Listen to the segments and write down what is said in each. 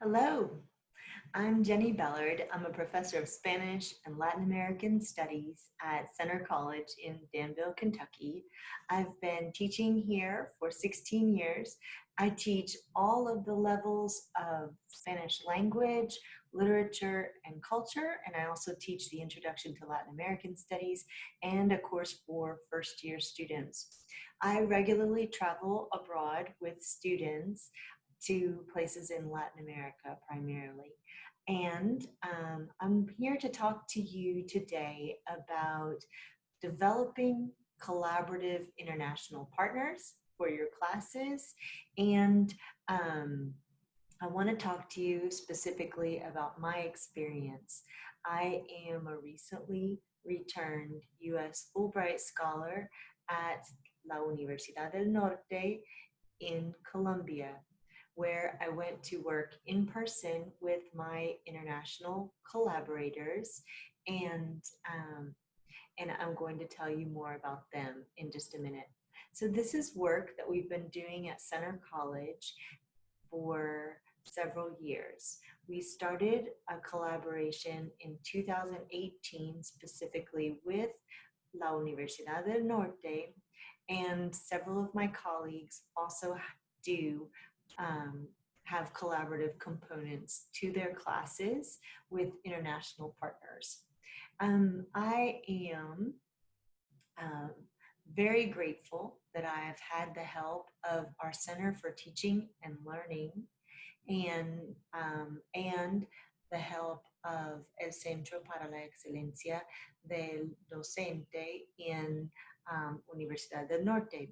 Hello, I'm Jenny Bellard. I'm a professor of Spanish and Latin American Studies at Center College in Danville, Kentucky. I've been teaching here for 16 years. I teach all of the levels of Spanish language, literature, and culture, and I also teach the Introduction to Latin American Studies and a course for first-year students. I regularly travel abroad with students to places in Latin America primarily. And I'm here to talk to you today about developing collaborative international partners for your classes. And I want to talk to you specifically about my experience. I am a recently returned U.S. Fulbright scholar at La Universidad del Norte in Colombia, where I went to work in person with my international collaborators, and um, and I'm going to tell you more about them in just a minute. So this is work that we've been doing at Center College for several years. We started a collaboration in 2018 specifically with La Universidad del Norte, and several of my colleagues also do um, have collaborative components to their classes with international partners. I am um, very grateful that I have had the help of our Center for Teaching and Learning and the help of El Centro para la Excelencia del Docente in Universidad del Norte.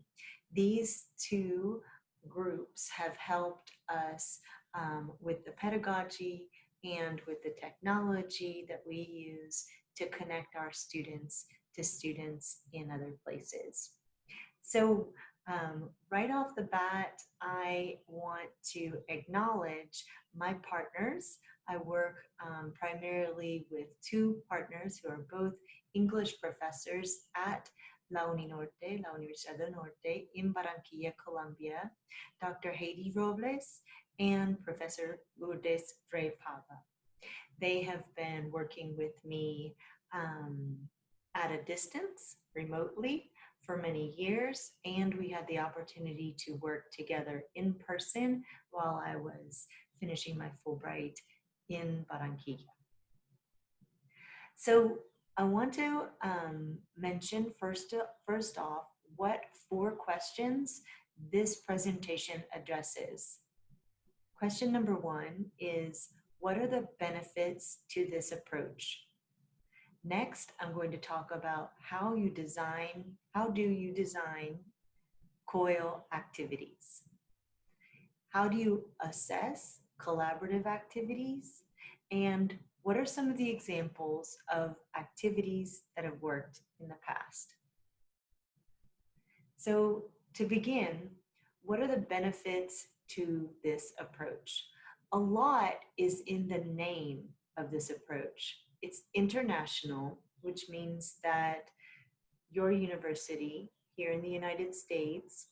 These two groups have helped us with the pedagogy and with the technology that we use to connect our students to students in other places. So right off the bat, I want to acknowledge my partners. I work primarily with two partners who are both English professors at La Uninorte, La Universidad del Norte in Barranquilla, Colombia, Dr. Heidi Robles and Professor Lourdes Rey Pava. They have been working with me at a distance, remotely, for many years, and we had the opportunity to work together in person while I was finishing my Fulbright in Barranquilla. So I want to mention first off what 4 questions this presentation addresses. Question number 1 is, what are the benefits to this approach? Next, I'm going to talk about how do you design Coil activities? How do you assess collaborative activities? And what are some of the examples of activities that have worked in the past? So to begin, what are the benefits to this approach? A lot is in the name of this approach. It's international, which means that your university here in the United States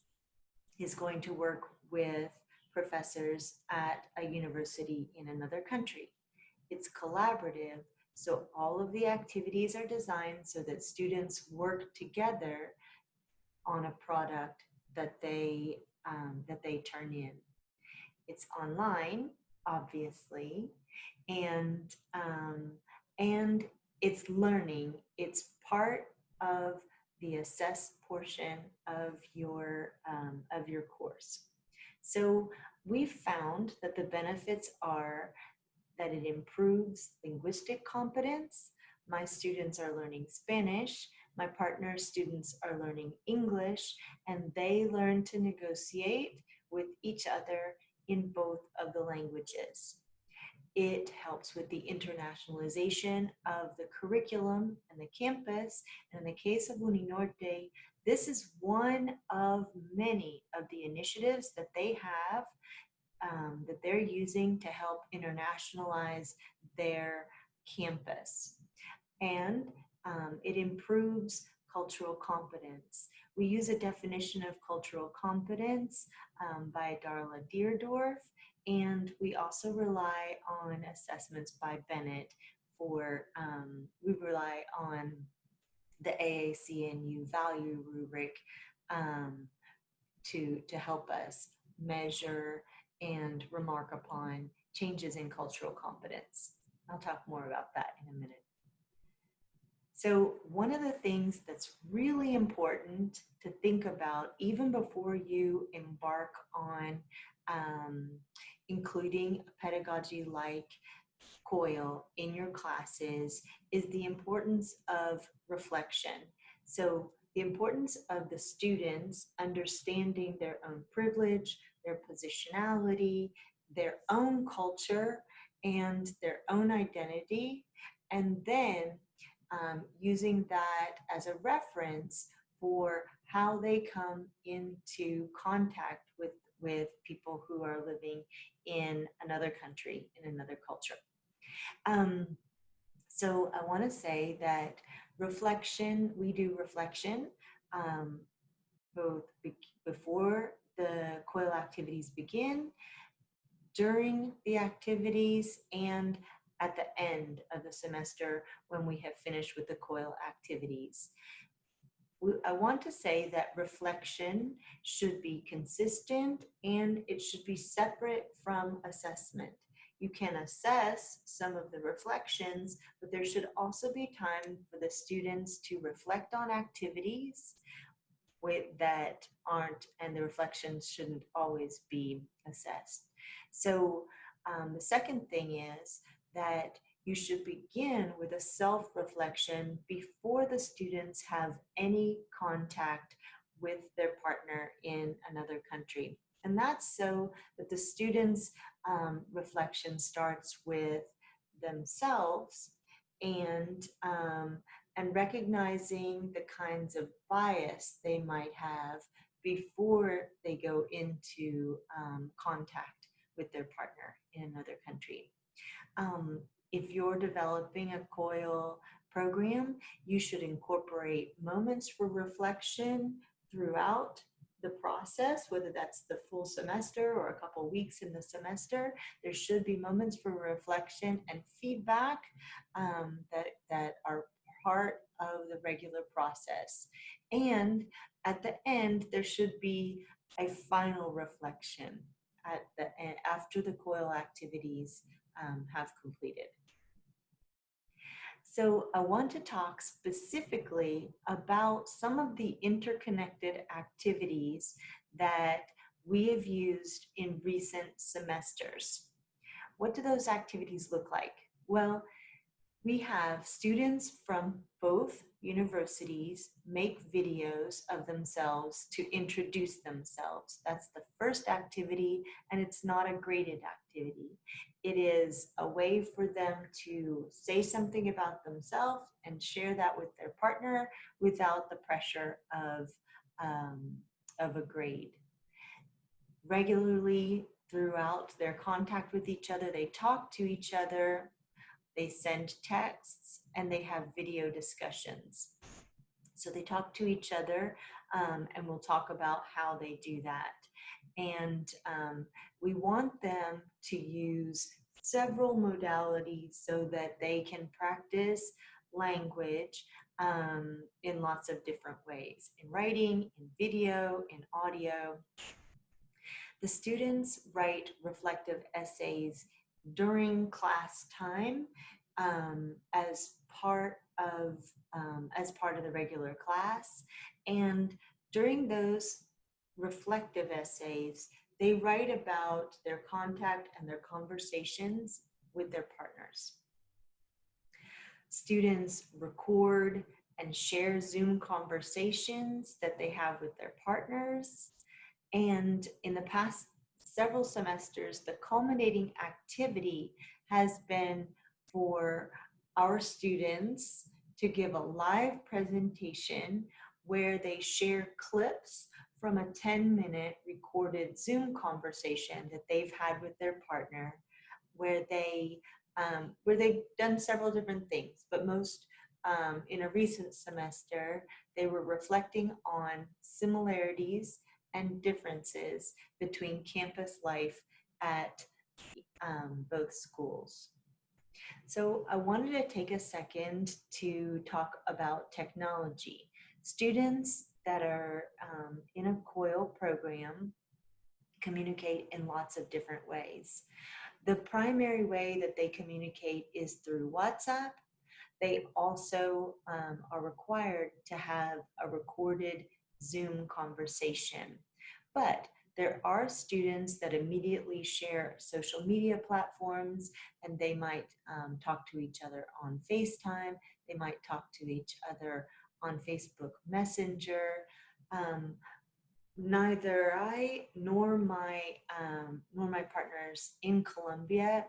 is going to work with professors at a university in another country. It's collaborative, so all of the activities are designed so that students work together on a product that they turn in. It's online, obviously, and it's learning. It's part of the assess portion of your course. So we've found that the benefits are that it improves linguistic competence. My students are learning Spanish. My partner students are learning English, and they learn to negotiate with each other in both of the languages. It helps with the internationalization of the curriculum and the campus. And in the case of Uninorte, this is one of many of the initiatives that they have that they're using to help internationalize their campus. And it improves cultural competence. We use a definition of cultural competence by Darla Deerdorf, and we also rely on assessments by Bennett we rely on the AACNU value rubric um, to help us measure and remark upon changes in cultural competence. I'll talk more about that in a minute. So one of the things that's really important to think about even before you embark on including a pedagogy like Coil in your classes is the importance of reflection. So the importance of the students understanding their own privilege, their positionality, their own culture, and their own identity, and then using that as a reference for how they come into contact with people who are living in another country, in another culture. So I want to say that reflection, we do reflection both before the Coil activities begin, during the activities, and at the end of the semester when we have finished with the Coil activities. I want to say that reflection should be consistent and it should be separate from assessment. You can assess some of the reflections, but there should also be time for the students to reflect on activities that aren't, and the reflections shouldn't always be assessed. So the second thing is that you should begin with a self-reflection before the students have any contact with their partner in another country. And that's so that the students' reflection starts with themselves and recognizing the kinds of bias they might have before they go into contact with their partner in another country. If you're developing a Coil program, you should incorporate moments for reflection throughout the process, whether that's the full semester or a couple weeks in the semester. There should be moments for reflection and feedback that are part of the regular process. And at the end, there should be a final reflection at the end, after the Coil activities have completed. So I want to talk specifically about some of the interconnected activities that we have used in recent semesters. What do those activities look like? Well, we have students from both universities make videos of themselves to introduce themselves. That's the first activity, and it's not a graded activity. It is a way for them to say something about themselves and share that with their partner without the pressure of a grade. Regularly throughout their contact with each other, they talk to each other, they send texts, and they have video discussions. So they talk to each other, and we'll talk about how they do that. And we want them to use several modalities so that they can practice language in lots of different ways, in writing, in video, in audio. The students write reflective essays during class time as part of the regular class, and during those reflective essays, they write about their contact and their conversations with their partners. Students record and share Zoom conversations that they have with their partners. And in the past several semesters, the culminating activity has been for our students to give a live presentation where they share clips from a 10-minute recorded Zoom conversation that they've had with their partner, where they've done several different things, but most in a recent semester, they were reflecting on similarities and differences between campus life at both schools. So I wanted to take a second to talk about technology. Students that are in a Coil program communicate in lots of different ways. The primary way that they communicate is through WhatsApp. They also are required to have a recorded Zoom conversation. But there are students that immediately share social media platforms, and they might talk to each other on FaceTime. They might talk to each other on Facebook Messenger. Um, Neither I nor my partners in Colombia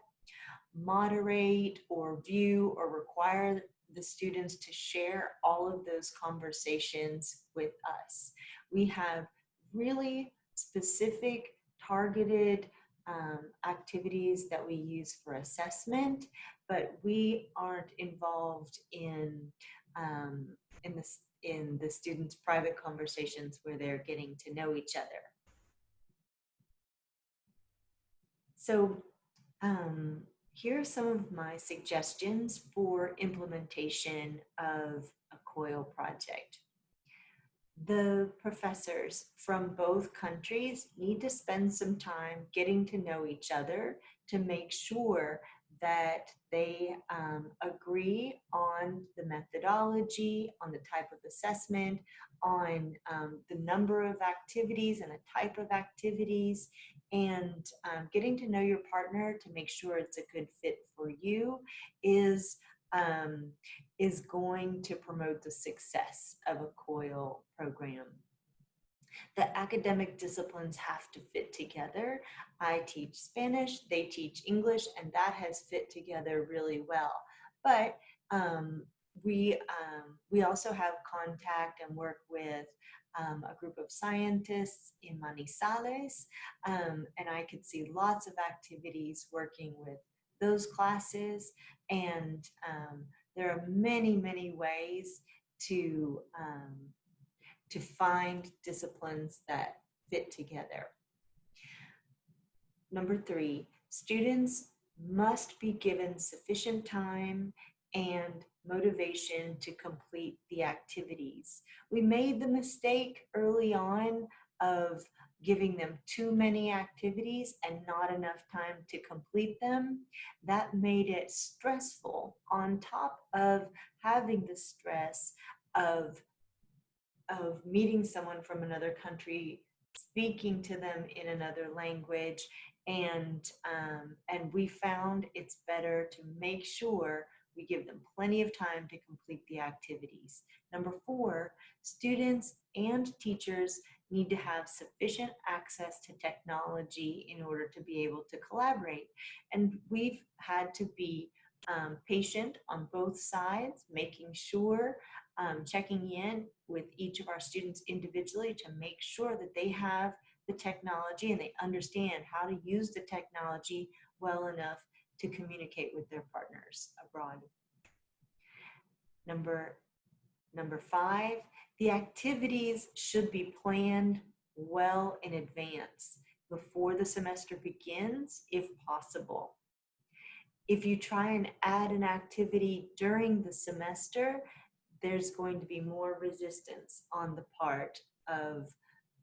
moderate or view or require the students to share all of those conversations with us. We have really specific targeted activities that we use for assessment, but we aren't involved um, in the students' private conversations where they're getting to know each other. So here are some of my suggestions for implementation of a COIL project. The professors from both countries need to spend some time getting to know each other to make sure that they agree on the methodology, on the type of assessment, on the number of activities and the type of activities, and getting to know your partner to make sure it's a good fit for you um, is going to promote the success of a COIL program. The academic disciplines have to fit together. I teach Spanish, they teach English, and that has fit together really well. But we also have contact and work with a group of scientists in Manizales, and I could see lots of activities working with those classes, and there are many, many ways to find disciplines that fit together. Number 3, students must be given sufficient time and motivation to complete the activities. We made the mistake early on of giving them too many activities and not enough time to complete them. That made it stressful on top of having the stress of meeting someone from another country, speaking to them in another language, and we found it's better to make sure we give them plenty of time to complete the activities. Number 4, students and teachers need to have sufficient access to technology in order to be able to collaborate. And we've had to be patient on both sides, making sure checking in with each of our students individually to make sure that they have the technology and they understand how to use the technology well enough to communicate with their partners abroad. Number 5, the activities should be planned well in advance before the semester begins, if possible. If you try and add an activity during the semester, there's going to be more resistance on the part of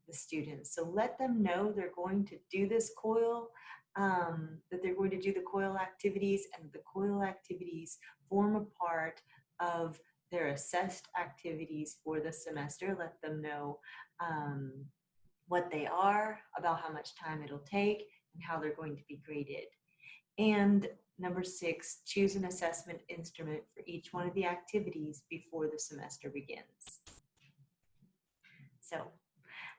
the students. So let them know they're going to do this COIL, that they're going to do the COIL activities, and the COIL activities form a part of their assessed activities for the semester. Let them know what they are, about how much time it'll take, and how they're going to be graded. And number 6, choose an assessment instrument for each one of the activities before the semester begins. So,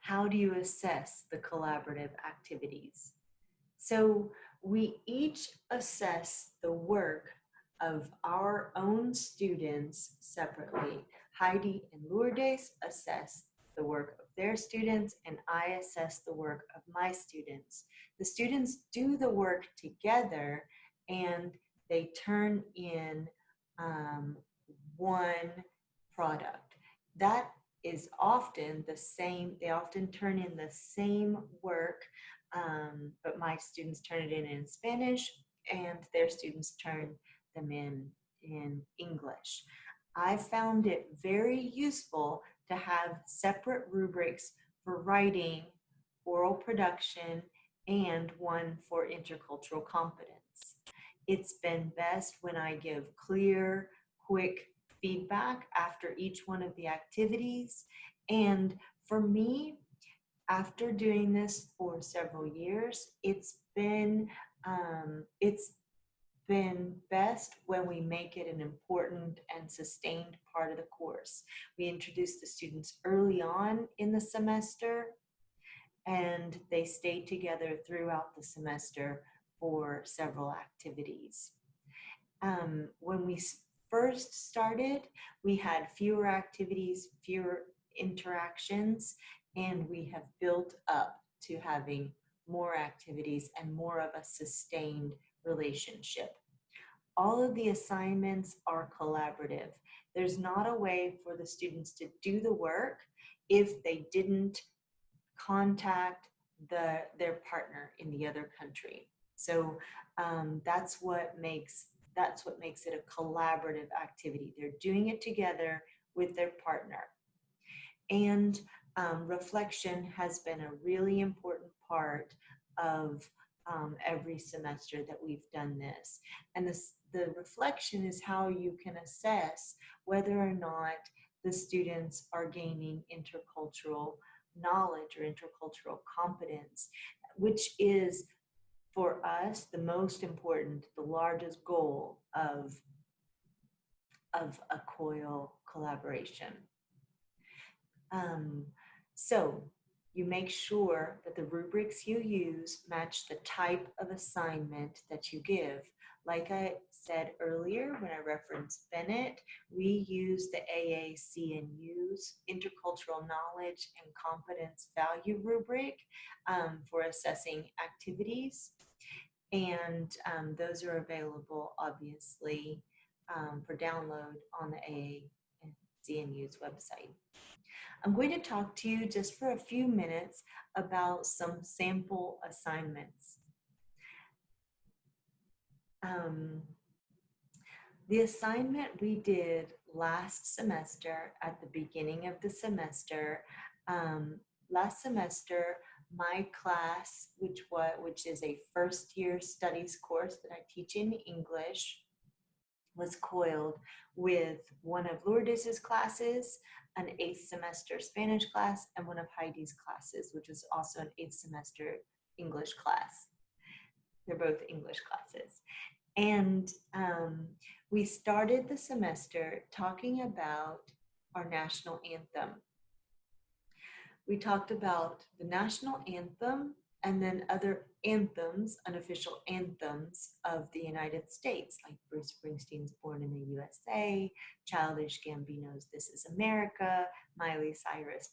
how do you assess the collaborative activities? So, we each assess the work of our own students separately. Heidi and Lourdes assess the work of their students, and I assess the work of my students. The students do the work together, and they turn in one product. That is often the same, they often turn in the same work, but my students turn it in Spanish and their students turn them in English. I found it very useful to have separate rubrics for writing, oral production, and one for intercultural competence. It's been best when I give clear, quick feedback after each one of the activities. And for me, after doing this for several years, it's been best when we make it an important and sustained part of the course. We introduce the students early on in the semester, and they stay together throughout the semester for several activities. When we first started, we had fewer activities, fewer interactions, and we have built up to having more activities and more of a sustained relationship. All of the assignments are collaborative. There's not a way for the students to do the work if they didn't contact their partner in the other country. So that's what makes it a collaborative activity. They're doing it together with their partner. And reflection has been a really important part of every semester that we've done this. And the reflection is how you can assess whether or not the students are gaining intercultural knowledge or intercultural competence, which is for us the most important, the largest goal of a Coil collaboration. So you make sure that the rubrics you use match the type of assignment that you give. Like I said earlier, when I referenced Bennett, we use the AAC&U's Intercultural Knowledge and Competence Value rubric for assessing activities. And those are available, obviously, for download on the AAC&U's website. I'm going to talk to you just for a few minutes about some sample assignments. The assignment we did last semester at the beginning of the semester, last semester, my class, which is a first year studies course that I teach in English, was coiled with one of Lourdes's classes, an 8th semester Spanish class, and one of Heidi's classes, which was also an 8th semester English class. They're both English classes. And we started the semester talking about our national anthem. We talked about the national anthem and then other anthems, unofficial anthems of the United States, like Bruce Springsteen's Born in the USA, Childish Gambino's This Is America, Miley Cyrus'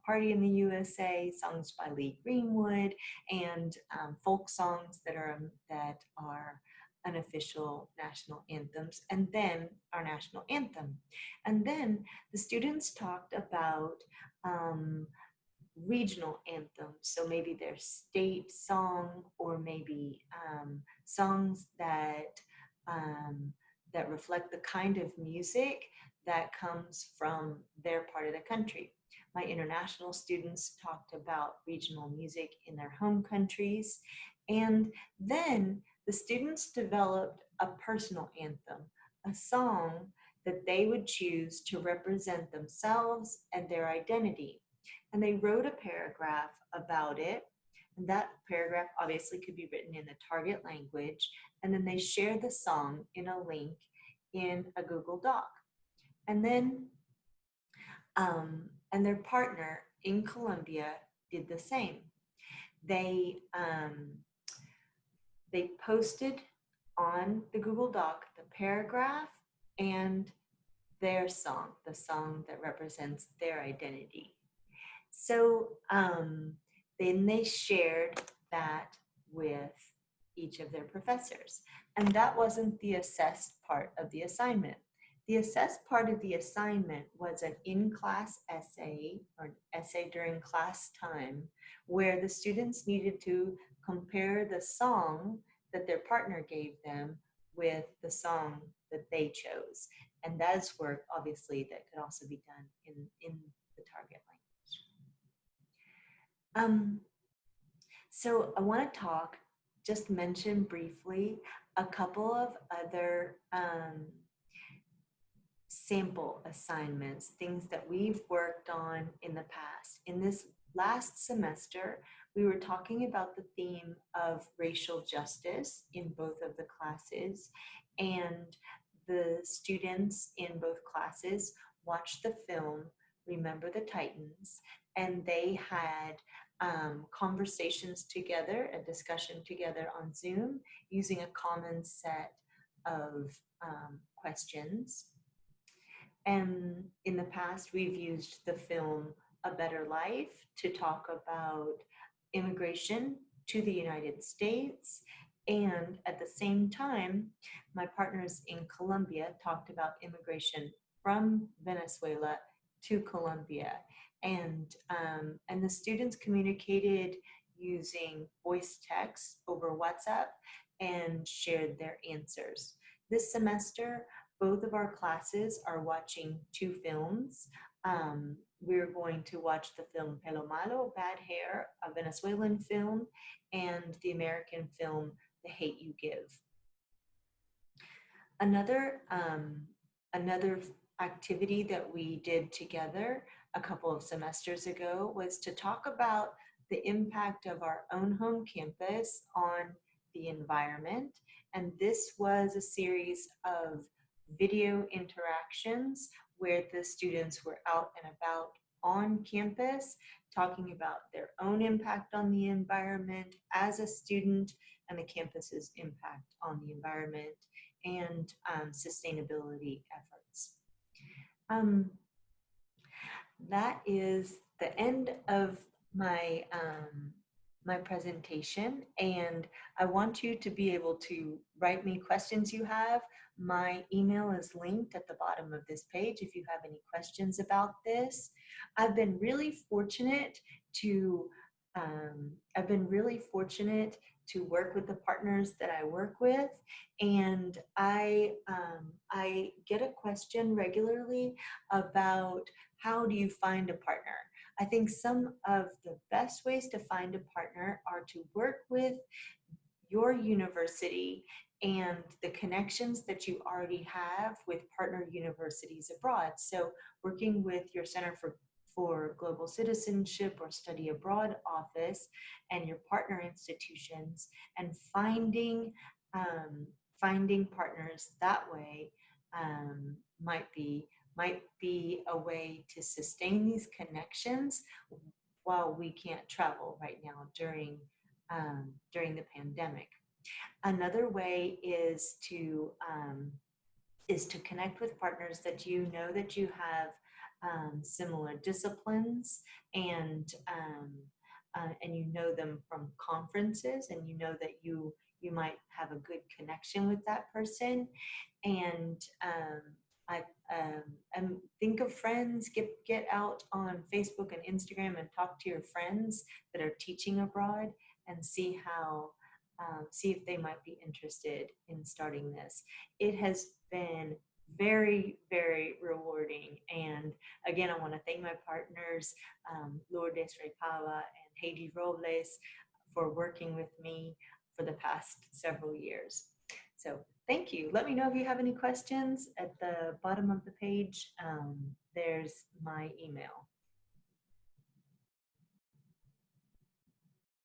Party in the USA, songs by Lee Greenwood, and folk songs that are unofficial national anthems, and then our national anthem. And then the students talked about regional anthems, so maybe their state song, or maybe songs that reflect the kind of music that comes from their part of the country. My international students talked about regional music in their home countries, and then the students developed a personal anthem, a song that they would choose to represent themselves and their identity. And they wrote a paragraph about it. And that paragraph obviously could be written in the target language. And then they shared the song in a link in a Google Doc. And then, and their partner in Colombia did the same. They posted on the Google Doc the paragraph and their song, the song that represents their identity. So then they shared that with each of their professors. And that wasn't the assessed part of the assignment. The assessed part of the assignment was an in-class essay or an essay during class time where the students needed to compare the song that their partner gave them with the song that they chose. And that's work, obviously, that could also be done in the target language. So I want to just mention briefly a couple of other sample assignments, things that we've worked on in the past. In this last semester, we were talking about the theme of racial justice in both of the classes, and the students in both classes watched the film Remember the Titans, and they had conversations together, a discussion together on Zoom using a common set of questions. And in the past, we've used the film A Better Life to talk about immigration to the United States. And at the same time, my partners in Colombia talked about immigration from Venezuela to Colombia. And the students communicated using voice text over WhatsApp and shared their answers. This semester, both of our classes are watching two films. We're going to watch the film Pelo Malo, Bad Hair, a Venezuelan film, and the American film The Hate You Give. Another activity that we did together a couple of semesters ago was to talk about the impact of our own home campus on the environment. And this was a series of video interactions where the students were out and about on campus talking about their own impact on the environment as a student and the campus's impact on the environment and sustainability efforts. That is the end of my my presentation, and I want you to be able to write me questions you have. My email is linked at the bottom of this page if you have any questions about this. I've been really fortunate to work with the partners that I work with, and I get a question regularly about how do you find a partner. I think some of the best ways to find a partner are to work with your university and the connections that you already have with partner universities abroad. So working with your Center for Global Citizenship or Study Abroad office and your partner institutions, and finding partners that way might be a way to sustain these connections while we can't travel right now during the pandemic. Another way is to connect with partners that you know that you have similar disciplines, and you know them from conferences, and you know that you might have a good connection with that person. And think of friends, get out on Facebook and Instagram and talk to your friends that are teaching abroad and see if they might be interested in starting this. It has been very, very rewarding. And again, I want to thank my partners, Lourdes Repava and Heidi Robles, for working with me for the past several years. So thank you. Let me know if you have any questions. At the bottom of the page, there's my email.